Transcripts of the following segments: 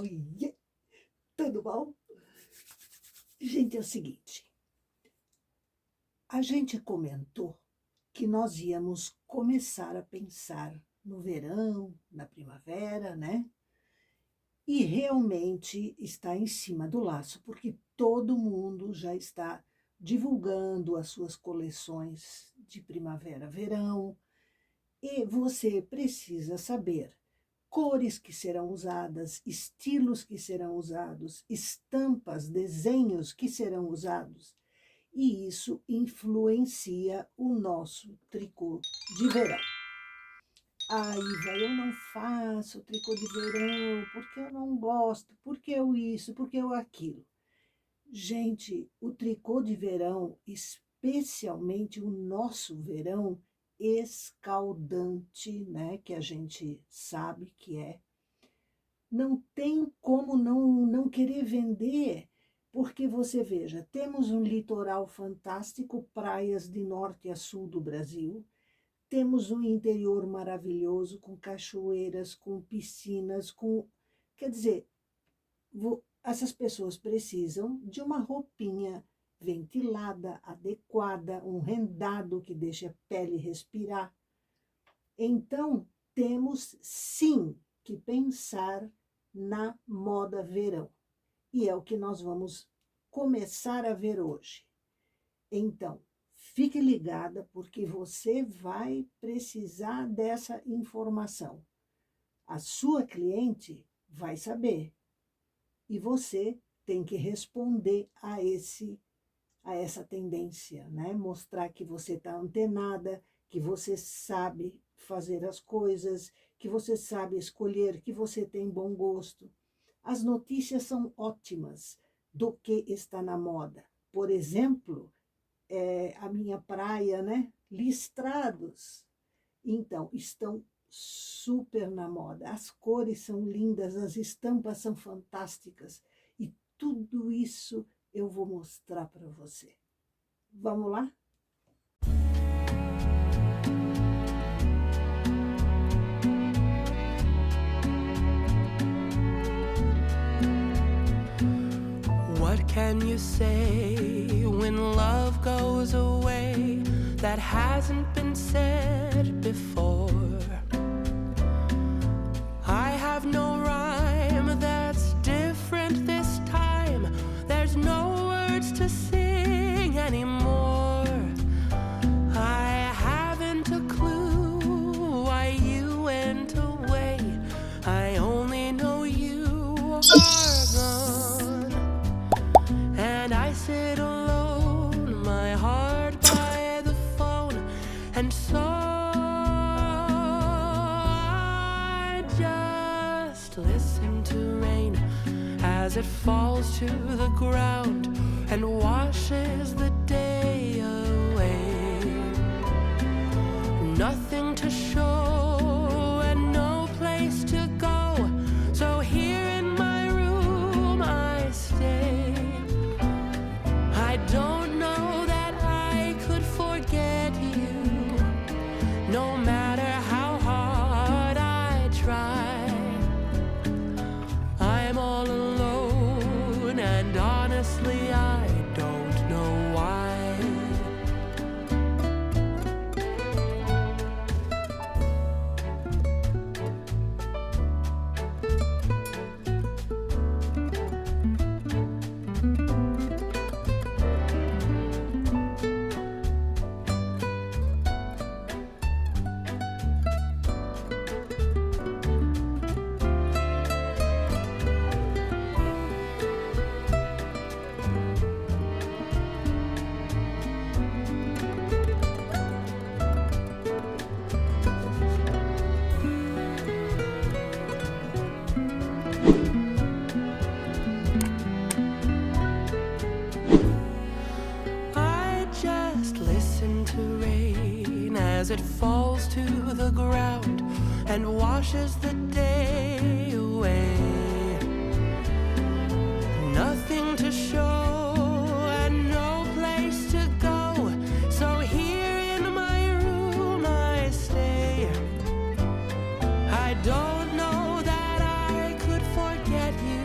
Oiê, tudo bom? Gente, é o seguinte, a gente comentou que nós íamos começar a pensar no verão, na primavera, né? E realmente está em cima do laço, porque todo mundo já está divulgando as suas coleções de primavera, verão, e você precisa saber cores que serão usadas, estilos que serão usados, estampas, desenhos que serão usados. E isso influencia o nosso tricô de verão. Ah, Iva, eu não faço tricô de verão porque eu não gosto, porque eu isso, porque eu aquilo. Gente, o tricô de verão, especialmente o nosso verão, escaldante, né, que a gente sabe que é, não tem como não querer vender, porque você veja, temos um litoral fantástico, praias de norte a sul do Brasil, temos um interior maravilhoso, com cachoeiras, com piscinas, quer dizer, essas pessoas precisam de uma roupinha ventilada, adequada, um rendado que deixe a pele respirar. Então, temos sim que pensar na moda verão. E é o que nós vamos começar a ver hoje. Então, fique ligada, porque você vai precisar dessa informação. A sua cliente vai saber. E você tem que responder a essa tendência, né? Mostrar que você está antenada, que você sabe fazer as coisas, que você sabe escolher, que você tem bom gosto. As notícias são ótimas do que está na moda. Por exemplo, a minha praia, né? Listrados. Então, estão super na moda. As cores são lindas, as estampas são fantásticas. E tudo isso eu vou mostrar para você. Vamos lá? What can you say when love goes away that hasn't been said before? I have no rhyme that's different this time. There's no words to sing anymore. I haven't a clue why you went away. I only know you are gone. And I sit alone, my heart by the phone. And so I just listen to rain as it falls to the ground and washes the day away. Nothing to show and no place to go, so here in my room I stay. I don't know that I could forget you, no matter how hard I try. I'm all alone, and honestly I don't know why. I just listen to rain as it falls to the ground and washes the day away. Nothing to show and no place to go, so here in my room I stay. I don't know that I could forget you,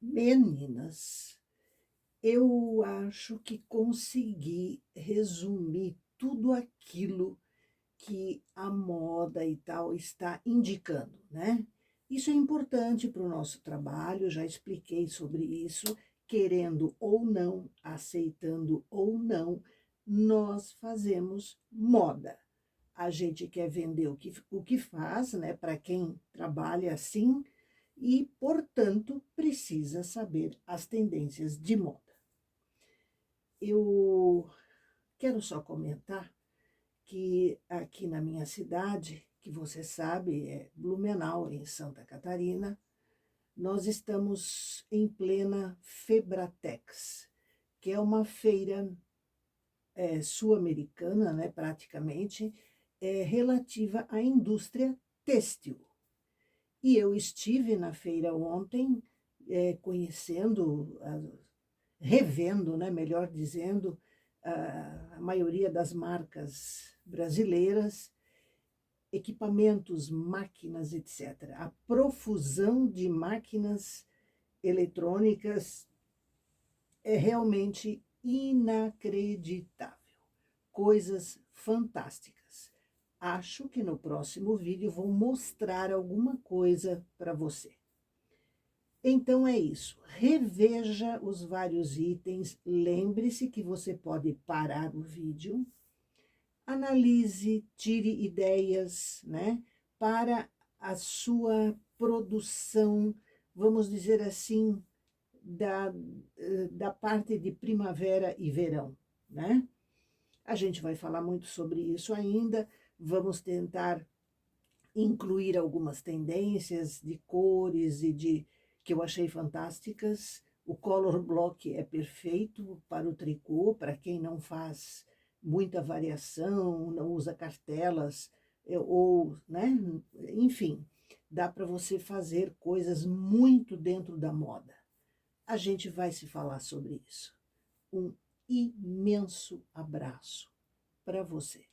Meninas, eu acho que consegui resumir tudo aquilo que a moda e tal está indicando, né? Isso é importante para o nosso trabalho, já expliquei sobre isso, querendo ou não, aceitando ou não, nós fazemos moda. A gente quer vender o que faz, né, para quem trabalha assim, e, portanto, precisa saber as tendências de moda. Eu quero só comentar que aqui na minha cidade, que você sabe, é Blumenau, em Santa Catarina, nós estamos em plena Febratex, que é uma feira sul-americana, né, praticamente, relativa à indústria têxtil. E eu estive na feira ontem, conhecendo, revendo, né, melhor dizendo, a maioria das marcas brasileiras, equipamentos, máquinas, etc. A profusão de máquinas eletrônicas é realmente inacreditável. Coisas fantásticas. Acho que no próximo vídeo vou mostrar alguma coisa para você. Então é isso. Reveja os vários itens. Lembre-se que você pode parar o vídeo. Analise, tire ideias, né, para a sua produção, vamos dizer assim, da parte de primavera e verão, né? A gente vai falar muito sobre isso ainda, vamos tentar incluir algumas tendências de cores que eu achei fantásticas. O color block é perfeito para o tricô, para quem não faz muita variação, não usa cartelas, ou, né, enfim, dá para você fazer coisas muito dentro da moda. A gente vai se falar sobre isso. Um imenso abraço para você.